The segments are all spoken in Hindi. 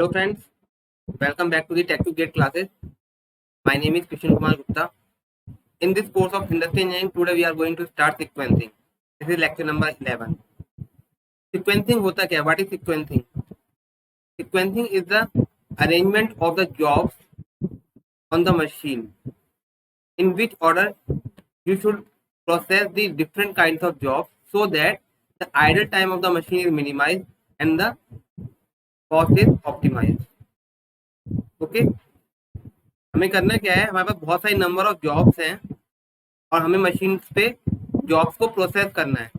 Hello friends, welcome back to the Tech to Gate classes. My name is Krishan Kumar Gupta. In this course of Industry Engineering, today we are going to start sequencing. This is lecture number 11. Sequencing होता क्या? What is sequencing? Sequencing is the arrangement of the jobs on the machine, in which order you should process the different kinds of jobs so that the idle time of the machine is minimized and the cost is optimized. Okay? हमें करना क्या है, हमारे पास बहुत सारी नंबर ऑफ जॉब्स हैं और हमें मशीन पे जॉब्स को प्रोसेस करना है।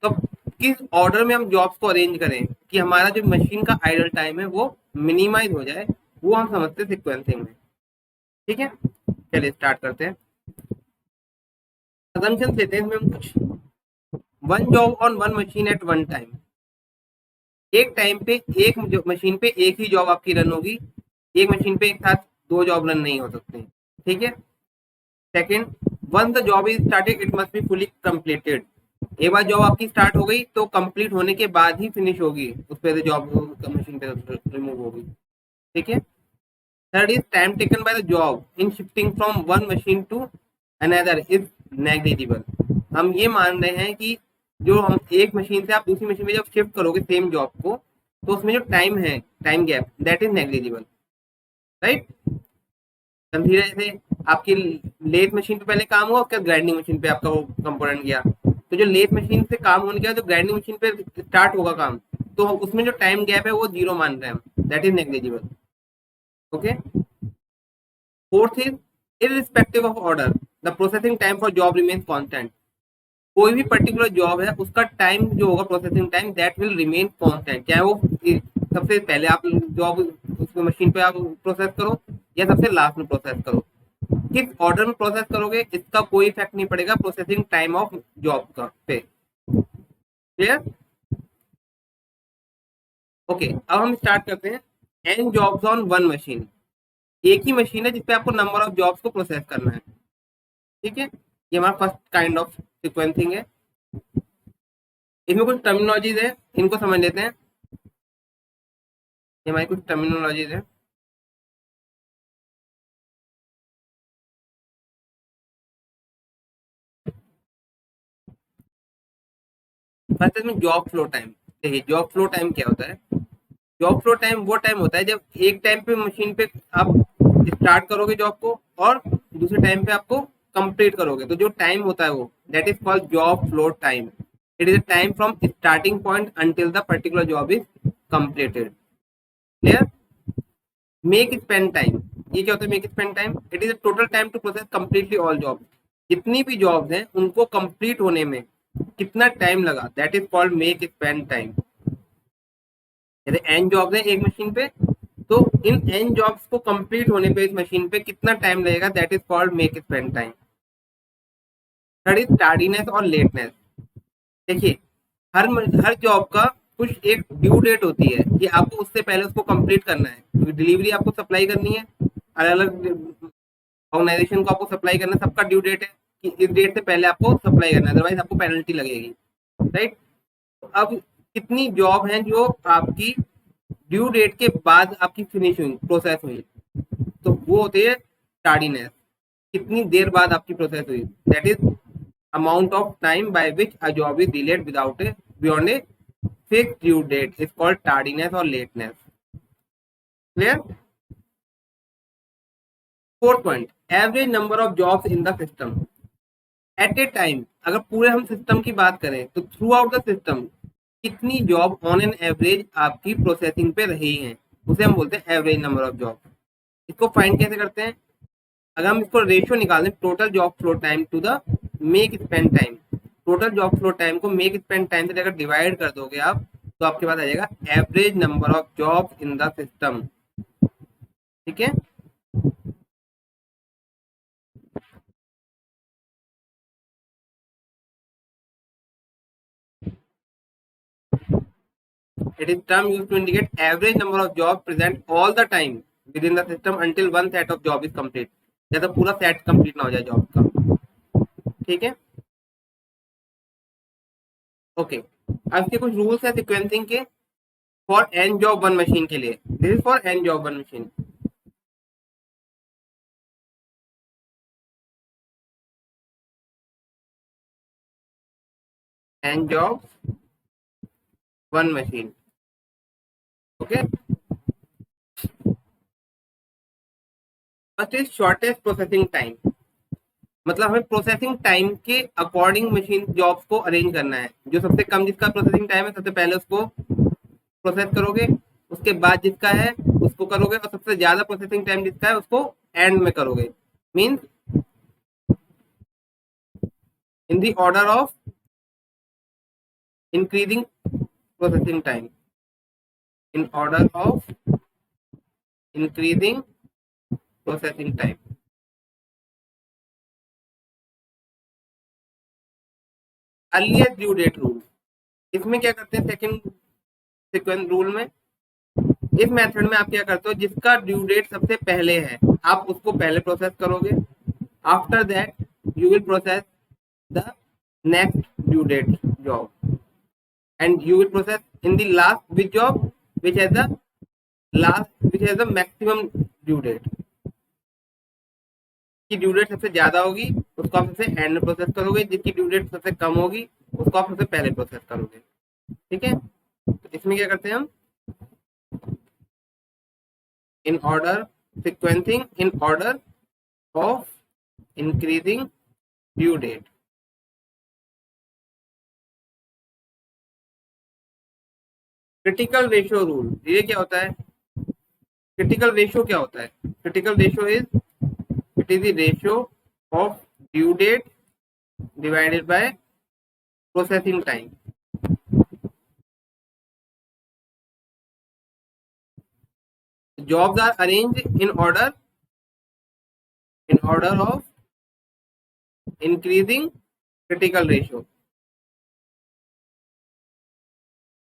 तो किस ऑर्डर में हम जॉब्स को अरेंज करें कि हमारा जो मशीन का आइडल टाइम है वो मिनिमाइज हो जाए, वो हम समझते हैं सिक्वेंसिंग में। ठीक है, चलिए स्टार्ट करते हैं। असम्पशन लेते हैं इसमें हम कुछ। One job on one machine eight one time, एक टाइम पे एक मशीन पे एक ही जॉब आपकी रन होगी। एक मशीन पे एक साथ दो जॉब रन नहीं हो सकते। ठीक है। Second, one the job is started it must be fully completed. एक बार जॉब आपकी स्टार्ट हो गई तो कंप्लीट होने के बाद ही फिनिश होगी, उस पर जॉब मशीन पे रिमूव होगी। ठीक है। Third is time taken by the job in shifting from one machine to another is negligible. हम ये मान रहे हैं कि जो हम एक मशीन से आप दूसरी मशीन में जब शिफ्ट करोगे सेम जॉब को, तो उसमें जो टाइम है, time gap, that is negligible. Right. Consider जैसे आपकी लेथ मशीन पे पहले काम हुआ, उसके बाद ग्राइंडिंग मशीन पे आपका वो कंपोनेंट गया, तो जो लेथ मशीन से काम होने के बाद जो ग्राइंडिंग मशीन पे स्टार्ट होगा काम, तो उसमें जो टाइम गैप है वो जीरो मान रहे हैं हम, that is negligible. Okay. Fourth is irrespective of order the processing time for job remains constant. कोई भी पर्टिकुलर जॉब है उसका टाइम जो होगा, processing time, that will remain constant, चाहे वो सबसे पहले आप जॉब उस मशीन पे आप प्रोसेस करो या सबसे लास्ट में प्रोसेस करो। किस ऑर्डर में प्रोसेस करोगे इसका कोई इफेक्ट नहीं पड़ेगा प्रोसेसिंग टाइम ऑफ जॉब का पे। क्लियर? ओके, अब हम स्टार्ट करते हैं। N jobs on one machine, एक ही मशीन है जिसपे आपको नंबर ऑफ जॉब्स को प्रोसेस करना है। ठीक है, ये हमारा फर्स्ट काइंड ऑफ सिक्वेंसिंग है। इसमें कुछ टर्मिनोलॉजीज है, इनको समझ लेते हैं। ये हमारी कुछ टर्मिनोलॉजीज है। फर्स्ट इसमें जॉब फ्लो टाइम। देखिए, जॉब फ्लो टाइम क्या होता है? जॉब फ्लो टाइम वो टाइम होता है जब एक टाइम पे मशीन पे आप स्टार्ट करोगे जॉब को और दूसरे टाइम पे आपको कंप्लीट करोगे, तो जो टाइम होता है वो that is called job flow time. It is a time from starting point until the particular job is completed. Clear? Makespan time, ये क्या होता है? Makespan time, it is a total time to process completely all job. जितनी भी जॉब्स हैं उनको कंप्लीट होने में कितना टाइम लगा, that is called make spend time. जैसे एन जॉब्स है एक मशीन पे, तो इन एन जॉब्स को कंप्लीट होने पे इस मशीन पे कितना टाइम लगेगा, that is called make spend time. Third is tardiness और लेटनेस। देखिए, हर हर जॉब का कुछ एक ड्यू डेट होती है कि आपको उससे पहले उसको कंप्लीट करना है, क्योंकि डिलीवरी आपको सप्लाई करनी है, अलग अलग ऑर्गेनाइजेशन को आपको सप्लाई करना है, सबका ड्यू डेट है कि इस डेट से पहले आपको सप्लाई करना है, अदरवाइज आपको पेनल्टी लगेगी। राइट। अब कितनी जॉब है जो आपकी ड्यू डेट के बाद आपकी फिनिश हुई, प्रोसेस हुई, तो वो होती है टार्डीनेस। कितनी देर बाद आपकी प्रोसेस हुई, that is amount of time by which a job is delayed without a beyond a fixed due date is called tardiness और lateness. Clear? Fourth point, average number of jobs in the system at a time. अगर पूरे हम सिस्टम की बात करें तो थ्रू आउट द सिस्टम कितनी जॉब ऑन एन एवरेज आपकी प्रोसेसिंग पे रही हैं, उसे हम बोलते हैं एवरेज नंबर ऑफ जॉब। इसको फाइंड कैसे करते हैं? अगर हम इसको रेशियो निकाल दें, total job flow time to the makespan time, total job flow time को मेक स्पेंड टाइम से अगर डिवाइड कर दोगे आप, तो आपके पास आ जाएगा average number of job in the system. ठीक है। It is term used to indicate average number of jobs present all the time within the system until one set of job is complete. जब तक पूरा सेट कंप्लीट ना हो जाए जॉब का। ठीक है। ओके, अब इसके कुछ रूल्स है सिक्वेंसिंग के। For n job one machine के लिए, this is for n job one machine. N job one machine, okay. First is shortest processing time, मतलब हमें प्रोसेसिंग टाइम के अकॉर्डिंग मशीन जॉब्स को अरेंज करना है। जो सबसे कम जिसका प्रोसेसिंग टाइम है, सबसे पहले उसको प्रोसेस करोगे, उसके बाद जिसका है उसको करोगे, और सबसे ज्यादा प्रोसेसिंग टाइम जिसका है उसको एंड में करोगे। Means in the order of increasing processing time, in order of increasing processing time. Earliest due date rule, इसमें क्या करते हैं, सेकंड सीक्वेंस रूल में, इस मेथड में आप क्या करते हो, जिसका ड्यू डेट सबसे पहले है आप उसको पहले प्रोसेस करोगे। After that you will process the next due date job, and you will process in the last which job which has the which has the maximum due date, की ड्यू डेट सबसे ज्यादा होगी उसको आप सबसे एंड में प्रोसेस करोगे, जिसकी ड्यू डेट सबसे कम होगी उसको आप सबसे पहले प्रोसेस करोगे। ठीक है, तो इसमें क्या करते हैं हम, in order sequencing in order of increasing due date. Critical ratio rule, ये क्या होता है, क्रिटिकल रेशियो क्या होता है, critical ratio is, it is the ratio of due date divided by processing time। Jobs are arranged in order of increasing critical ratio।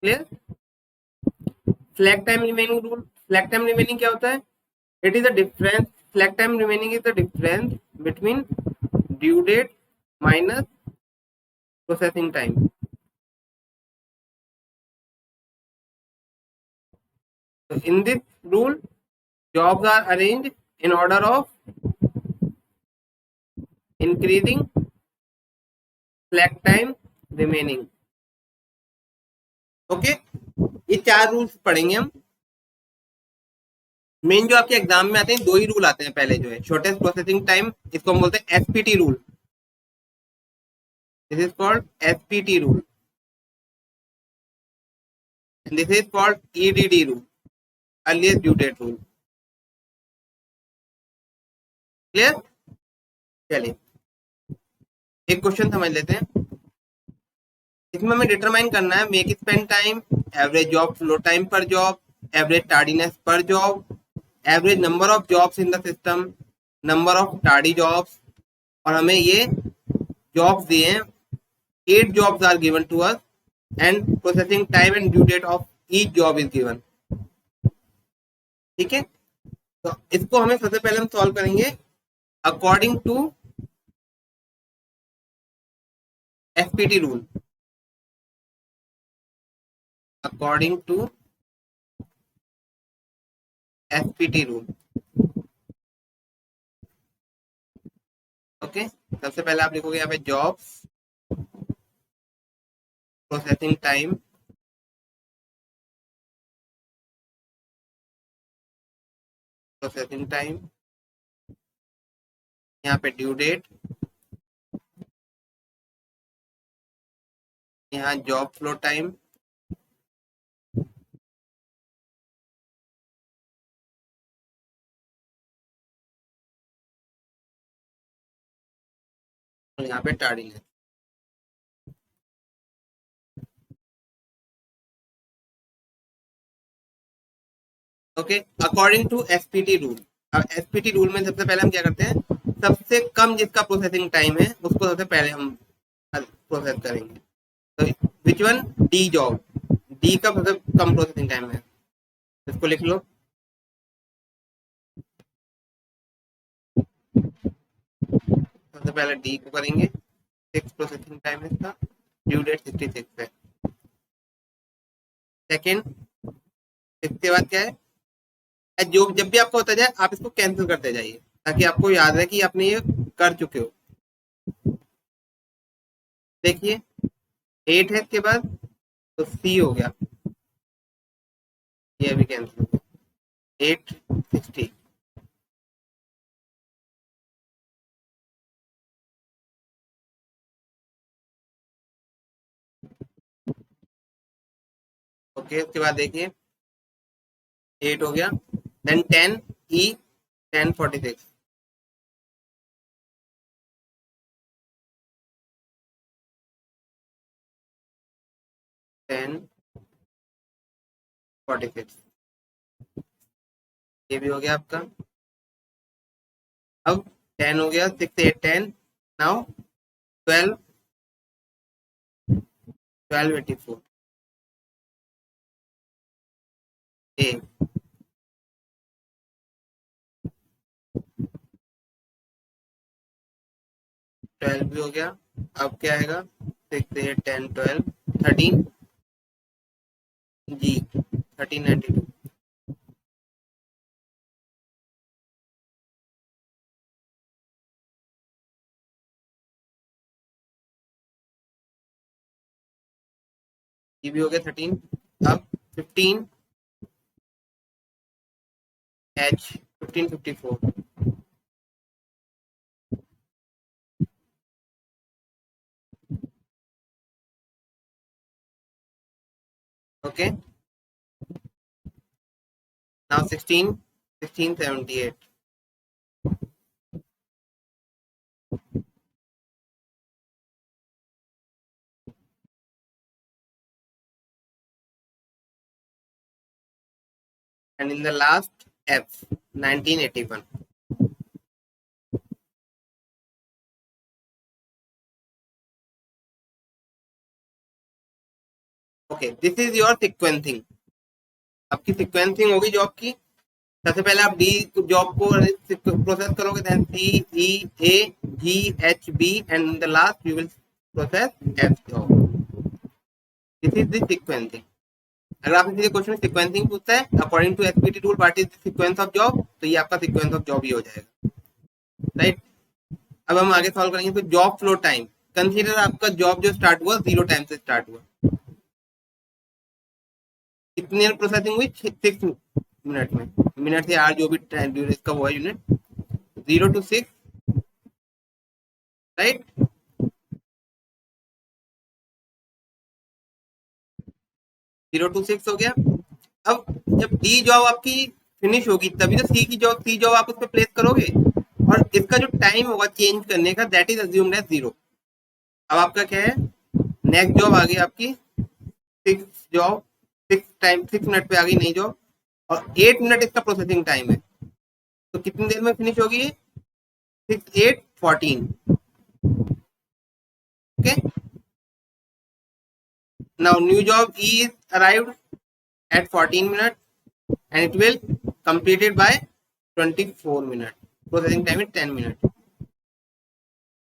Clear? Slack time remaining rule, slack time remaining क्या होता है, it is the difference, slack time remaining is the difference between due date minus processing time। So in this rule jobs are arranged in order of increasing slack time remaining। Okay, ये चार रूल्स पढ़ेंगे हम। मेन जो आपके एग्जाम में आते हैं दो ही रूल आते हैं, पहले जो है शॉर्टेस्ट प्रोसेसिंग टाइम, इसको हम बोलते हैं SPT rule, this is called SPT rule, this is called EDD rule, earliest due date rule. Clear? चलिए एक क्वेश्चन समझ लेते हैं। इसमें हमें डिटरमाइन करना है makespan time, average job flow time per job, average tardiness per job, average number of jobs in the system, number of tardy jobs, और हमें ये जॉब्स दिए हैं, 8 jobs are given to us and processing time and due date of each job is given. ठीक है, तो इसको हमें सबसे पहले हम सॉल्व करेंगे according to SPT rule, according to SPT rule. Okay, सबसे पहले आप लिखोगे यहाँ पे jobs processing time, processing time, यहाँ पे ड्यू डेट, यहाँ जॉब फ्लो टाइम, और यहाँ पे tardiness. Okay, according to SPT rule. अब एसपीटी रूल में सबसे पहले हम क्या करते हैं, सबसे कम जिसका प्रोसेसिंग टाइम है उसको सबसे पहले हम प्रोसेस करेंगे। तो which one, D job, D का सबसे कम प्रोसेसिंग टाइम है, इसको लिख लो। सबसे पहले डी को करेंगे, 6 प्रोसेसिंग टाइम है इसका, ड्यू डेट 66 है। सेकेंड इसके बाद क्या है, जो जब भी आपको होता जाए आप इसको कैंसिल करते जाइए ताकि आपको याद रहे कि आपने ये कर चुके हो। देखिए 8 है इसके बाद, तो सी हो गया, ये अभी कैंसिल हो गया, 860। ओके, उसके बाद देखिए 8 हो गया, देन 10 ई 1046, 1046, ये भी हो गया आपका। अब 10 हो गया, 6 8 10, नाउ 12 1284 ए, 12 भी हो गया। अब क्या आएगा, 6 8 10 12 13 जी 1392, ये भी हो गया 13। अब 15 H 1554, okay, now 16 and in the last F 1981. Okay, this is your sequencing. आपकी सिक्वेंसिंग होगी जॉब की। सबसे पहले आप डी जॉब को प्रोसेस करोगे, then C E A G H B and in the last you will process F job. This is the sequencing. अगर आप किसी क्वेश्चन में सिक्वेंसिंग पूछता है according to SPT tool what is the sequence of job, तो ये आपका सीक्वेंस ऑफ जॉब ही हो जाएगा, राइट। अब हम आगे सॉल्व करेंगे। तो जॉब फ्लो टाइम, कंसीडर आपका जॉब जो स्टार्ट हुआ 0 टाइम से स्टार्ट हुआ, कितनी प्रोसेसिंग हुई, 6 मिनट में, मिनट से आर जो भी इसका हुआ यूनिट, 0 to 6, राइट। 0 to 6 हो गया। अब जब डी जॉब आपकी फिनिश होगी तभी तो सी जॉब आप उस पर प्लेस करोगे, और इसका जो टाइम होगा चेंज करने का दैट इज अज्यूम्ड एज 0। अब आपका क्या है, नेक्स्ट जॉब आ गई आपकी 6 जॉब, 6 मिनट पे आ गई नई जॉब, और 8 मिनट इसका प्रोसेसिंग टाइम है, तो कितनी देर में फिनिश होगी ये, 6 8 14, okay. Now new job E is arrived at 14 minutes and it will completed by 24 minutes. Processing time is 10 minutes.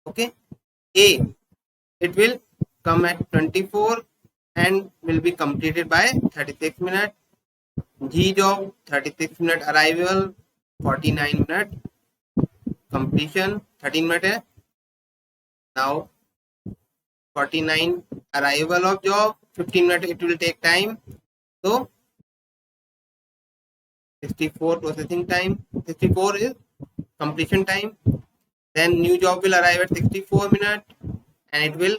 Okay. A, it will come at 24 and will be completed by 36 minutes. G job 36 minute arrival, 49 minute completion, 13 minute है. Now 49 arrival of job, 15 minutes it will take time. So 64 processing time, 64 is completion time. Then new job will arrive at 64 minutes and it will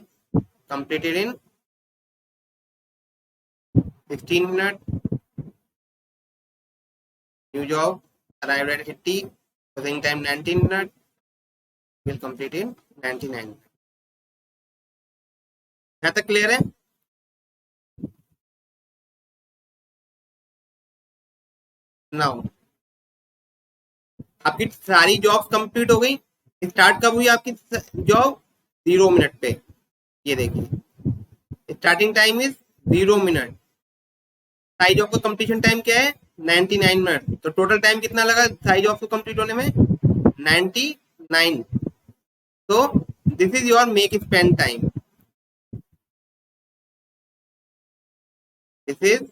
complete it in 16 minutes. New job arrived at 80, processing time 19 minutes, will complete in 99 minutes. यहाँ तक क्लियर है? नाउ आपकी सारी जॉब कंप्लीट हो गई। स्टार्ट कब हुई आपकी जॉब, 0 मिनट पे। ये देखिए स्टार्टिंग टाइम इज 0 मिनट, सारी जॉब का कंप्लीशन टाइम क्या है, 99 मिनट। तो टोटल टाइम कितना लगा सारी जॉब को कंप्लीट होने में, 99। तो this is your make spend time, this is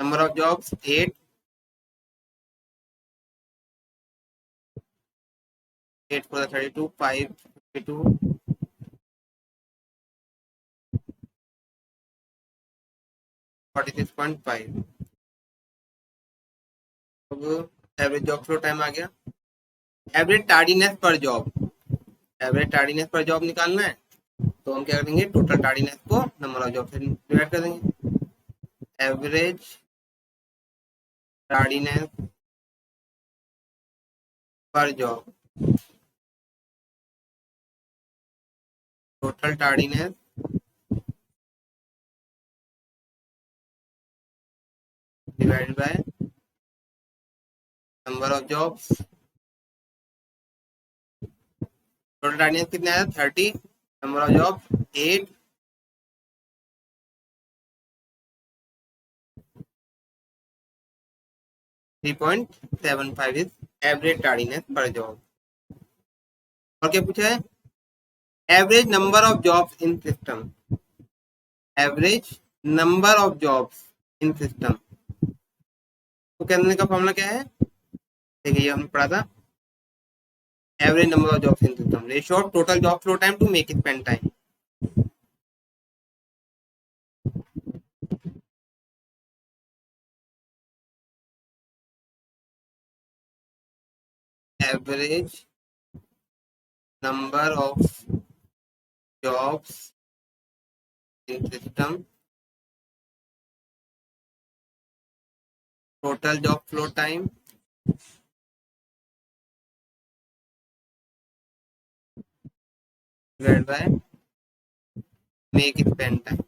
number of jobs 8, 8 for the 32, 5, 52, 46.5। अब एवरेज जॉब फ्लो टाइम आ गया। Average tardiness per job, average tardiness per job निकालना है, तो हम क्या करेंगे, टोटल टार्डीनेस को नंबर ऑफ जॉब से डिवाइड कर देंगे। Average tardiness per job, total tardiness divided by number of jobs. Total tardiness कितना आया, 30, number of job 8, 3.75 is average tardiness per job. और क्या पूछा है, average number of jobs in system, average number of jobs in system, तो कहने का फॉर्मूला क्या है, देखिए ये हमने पढ़ा था, average number of jobs in system ratio of total job flow time to makespan time. Average number of jobs in system, total job flow time divide by makespan time.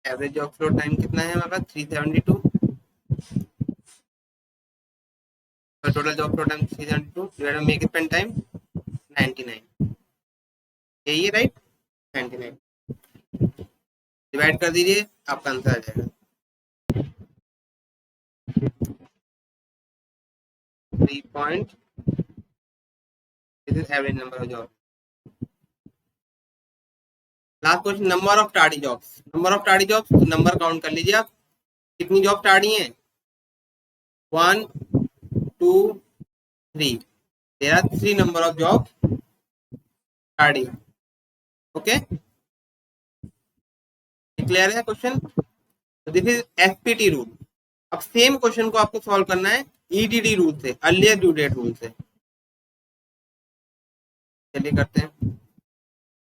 Average job flow time कितना है हमारे पास, 372, और total job flow time 372 divide by makespan time 99, यही है राइट, 99 डिवाइड कर दीजिए, आपका आंसर आ जाएगा 3 this is average number of job. Last question, number of tardy jobs, number of tardy jobs, number count कर लीजिए आप, कितनी जॉब टार्डी हैं, 1, 2, 3, there are 3 number of job tardy. Okay, clear है क्वेश्चन, तो दिस इज एसपीटी रूल। अब सेम क्वेश्चन को आपको सॉल्व करना है ईडीडी रूल से, अर्लियर ड्यू डेट रूल से। चलिए करते हैं,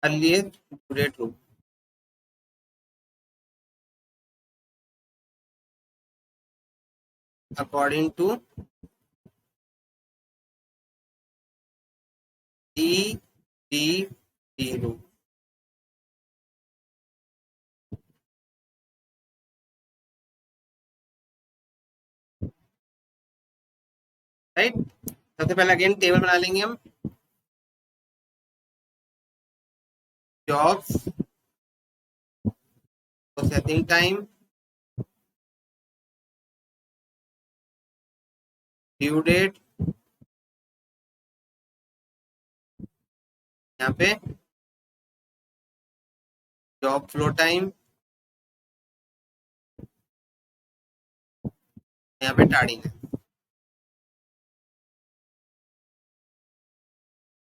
earlier due date rule, according to EDD rule, right. सबसे पहले अगेन टेबल बना लेंगे हम, jobs, processing time, due date, यहाँ पे जॉब फ्लो टाइम, यहाँ पे टार्डीनेस।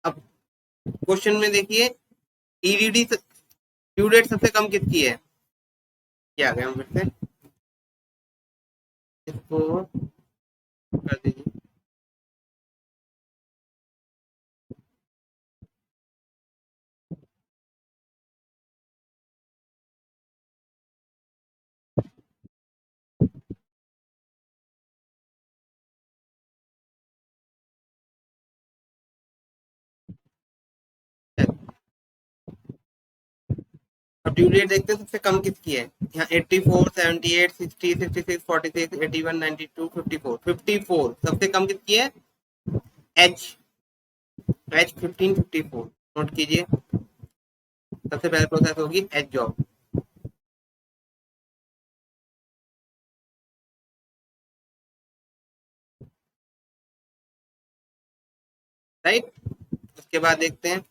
अब क्वेश्चन में देखिए, ईडीडी ड्यू डेट सबसे कम किसकी है, क्या आ गया, हम फिर से इसको कर दीजिए, अब ड्यू डेट देखते हैं सबसे कम किसकी है, यहाँ 84, 78, 60, 66, 46, 81, 92, 54, 54 सबसे कम किसकी है, एच, एच 1554 नोट कीजिए, सबसे पहले प्रोसेस होगी एच जॉब, राइट। उसके बाद देखते हैं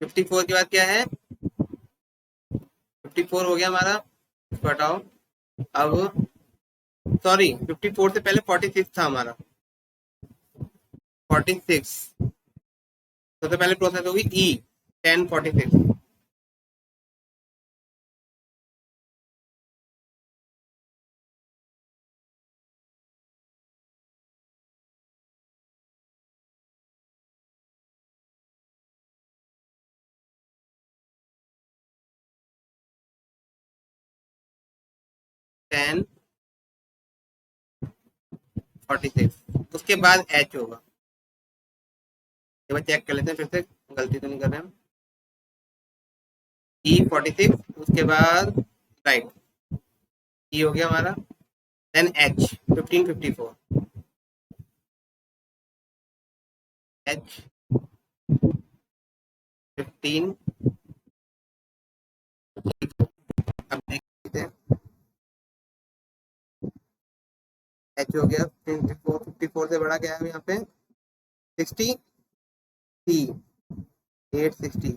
54 के बाद क्या है, 54 हो गया हमारा, इसको हटाओ। अब सॉरी, 54 से पहले 46 था हमारा, 46। सबसे पहले प्रोसेस होगी ई 1046। 1046, उसके बाद एच होगा। एक बार चेक कर लेते हैं फिर से, गलती तो नहीं कर रहे हम। ई 46, उसके बाद राइट, ई हो गया हमारा, देन एच 1554, एच 15। अब देखते हैं, एच हो गया 54, 54 से बड़ा क्या है यहाँ पे, 60, सी 860,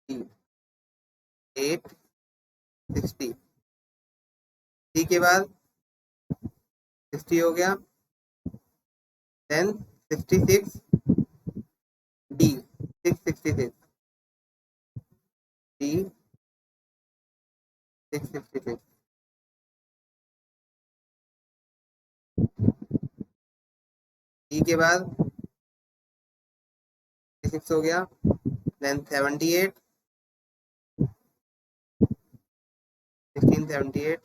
सी 860, सी के बाद 60 हो गया, देन 66, डी 666, डी 666, डी के बाद 6 हो गया, then 78, 1678,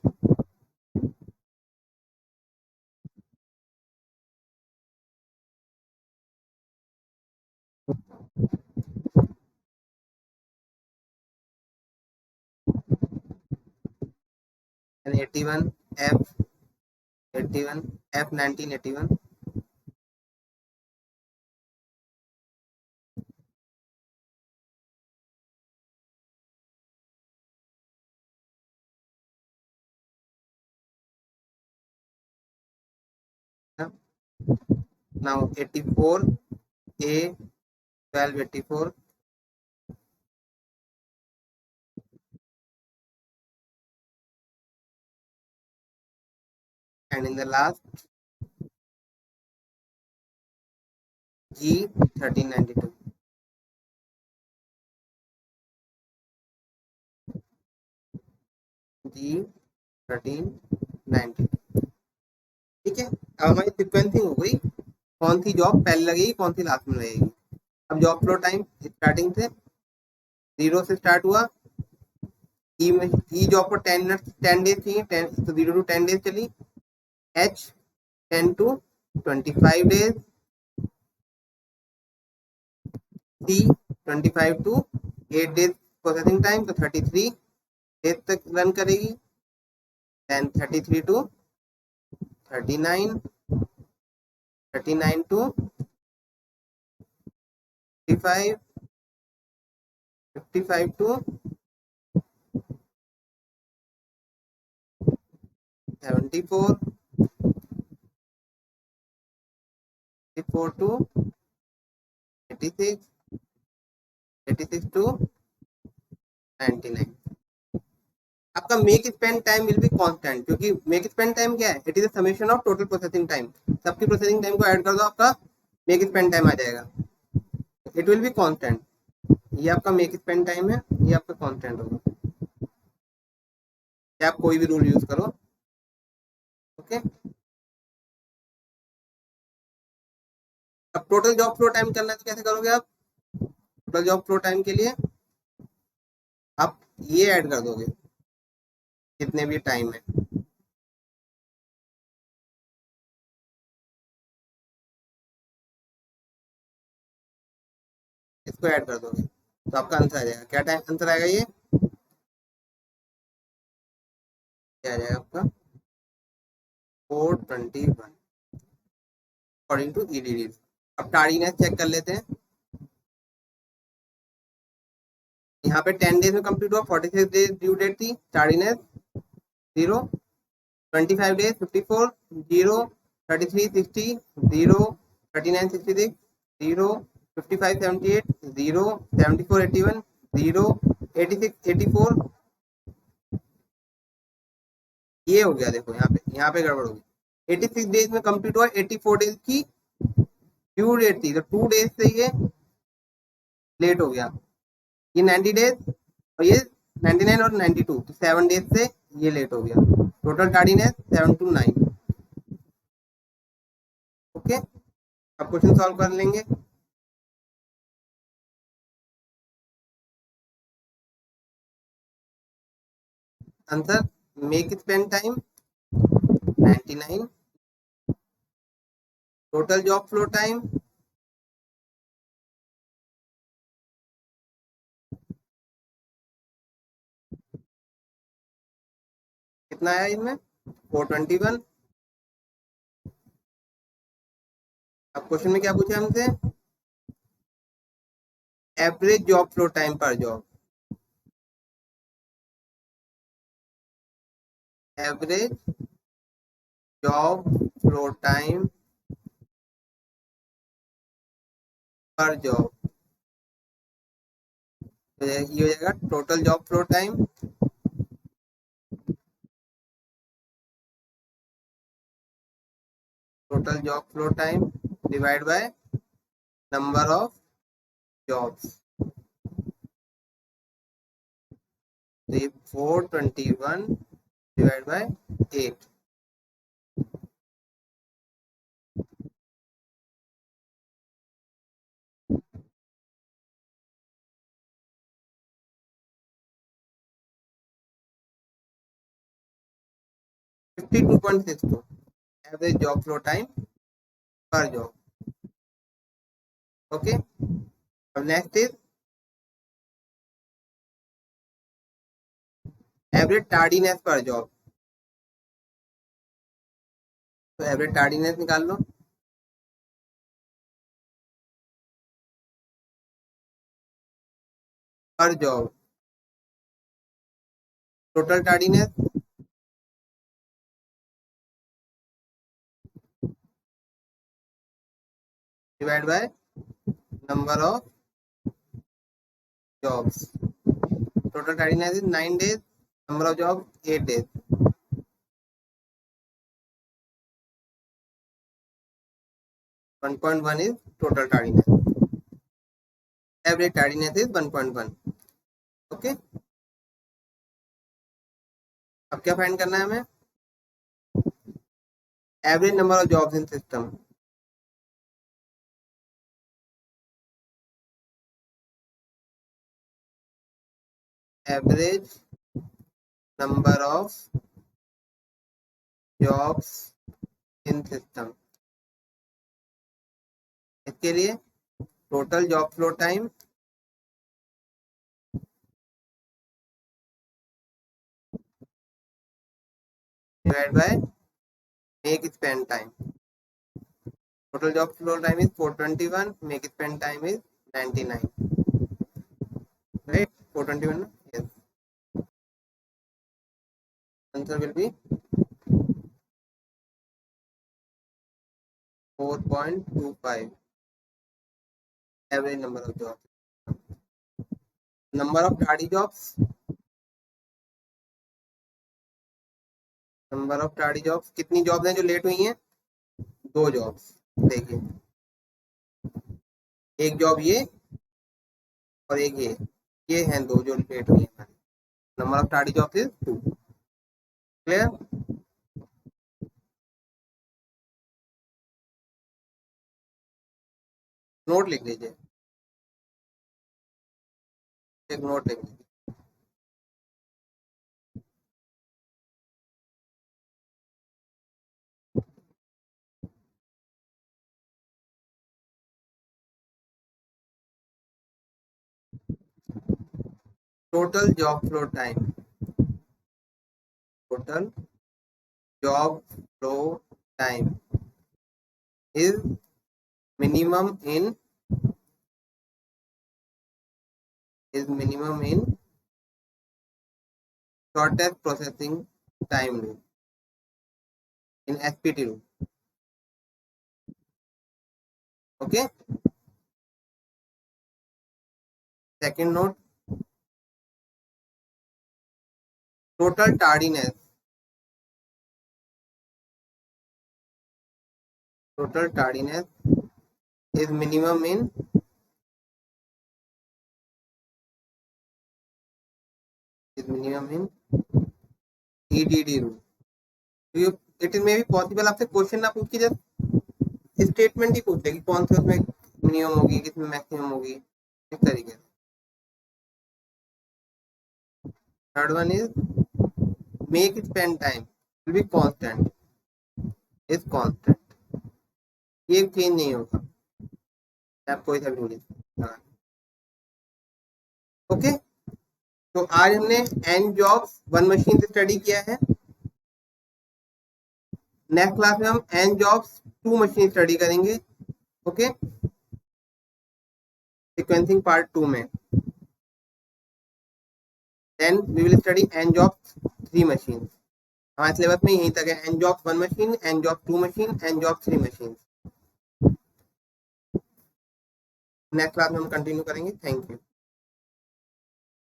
and 81, F 81, F 1981, now 84, A 1284, and in the last G 1392, G 1392। ठीक है, अब हमारी सिक्वेंसिंग हो गई, कौन सी जॉब पहले लगेगी कौन सी लास्ट में लगेगी। अब जॉब फ्लो टाइम स्टार्टिंग से 0 से स्टार्ट हुआ, ई में ई जॉब को 10 मिनट 10 डेज चाहिए, 10 तो 0 to 10 डेज चली, H 10 to 25 days, C 25 to 8 days processing time, तो 33 डेज तक रन करेगी, then 33 to 39, 39 to 55, 55 to 74, 74 to 86, 86 to 99। आपका make spend time will be constant, क्योंकि मेक स्पेंड टाइम क्या है, it is a summation of total processing time. सबकी प्रोसेसिंग टाइम को ऐड कर दो, आपका मेक स्पेंड टाइम आ जाएगा, इट विल बी कांस्टेंट। ये आपका मेक स्पेंड टाइम है, ये आपका कांस्टेंट होगा, या आप कोई भी रूल यूज करो। ओके, अब टोटल जॉब फ्लो टाइम करना है तो कैसे करोगे आप, टोटल जॉब फ्लो टाइम के लिए आप ये ऐड कर दोगे जितने भी टाइम है, इसको ऐड कर दोगे तो आपका आंसर आ जाएगा। क्या टाइम आंसर आएगा, ये क्या आ जाएगा आपका 421 अकॉर्डिंग टू ईडीडी। अब टार्डीनेस चेक कर लेते हैं, यहाँ पे 10 डेज में कंप्लीट हुआ, 46 डेज ड्यू डेट थी, टार्डीनेस 0, 25 डेज 54, 0, 33 60, 0, 39 66, 0, 55 78, 0, 74 81, 0, 86 84, ये हो गया। देखो यहाँ पे गड़बड़ होगी। 86 डेज में कंप्लीट हुआ, 84 डेज की ड्यू डेट थी, तो 2 डेज से ये लेट हो गया। ये 90 डेज और ये 99 और 92, तो 7 डेज से ये लेट हो गया। Total tardiness 7 to 9। ओके, अब क्वेश्चन सॉल्व कर लेंगे। Answer, make spend time 99, total job flow time कितना आया इसमें, 421। अब क्वेश्चन में क्या पूछा हमसे, average job flow time per job, average job flow time per job, तो ये हो जाएगा total job flow time divide by number of jobs. तो ये 421 divide by 8, 52.62 average job flow time per job. Okay, अब next is average tardiness per job. तो एवरेज टार्डीनेस निकाल लो। पर job, total tardiness divide by number of jobs. Total tardiness is 9 days, number of job 8 days. 1.1 is total tardiness, average tardiness is 1.1। Okay, अब क्या फाइंड करना है हमें, average number of jobs in system. Average number of jobs in system, इसके लिए total job flow time divide by makespan time. Total job flow time is 421, make spend time is 99, right, 421, yes, answer will be 4.25 average number of jobs। number of tardy jobs, number of tardy jobs, कितनी जॉब्स हैं जो लेट हुई हैं, 2 जॉब्स। देखिए, एक जॉब ये और एक ये हैं 2 जो लेट हुई हैं। Number of tardy jobs is 2। Clear, note लिख लीजिए, एक नोट लिख लीजिए। Total job flow time, total job flow time is minimum in is minimum in shortest processing time rule in SPT rule. Okay. Second note, total tardiness. Total tardiness is minimum in EDD rule. तो इट मे बी पॉसिबल आपसे क्वेश्चन ना पूछ के जस्ट स्टेटमेंट ही पूछ ले कि कौन से उसमें मिनिमम होगी किसमें मैक्सिमम होगी इस तरीके से. Third one is make spend time will be constant is constant. ये चेंज नहीं होगा आप कोई सा भी नहीं. ओके. तो आज हमने एन जॉब्स वन मशीन से स्टडी किया है. नेक्स्ट क्लास में हम n jobs two machine study करेंगे. ओके. सीक्वेंसिंग पार्ट 2 में. Then we will study n jobs 3 machine. हमारे सिलेबस में यहीं तक है. N jobs 1 machine, n job 2 machine, n job 3 machine. Next class में हम कंटिन्यू करेंगे. Thank you.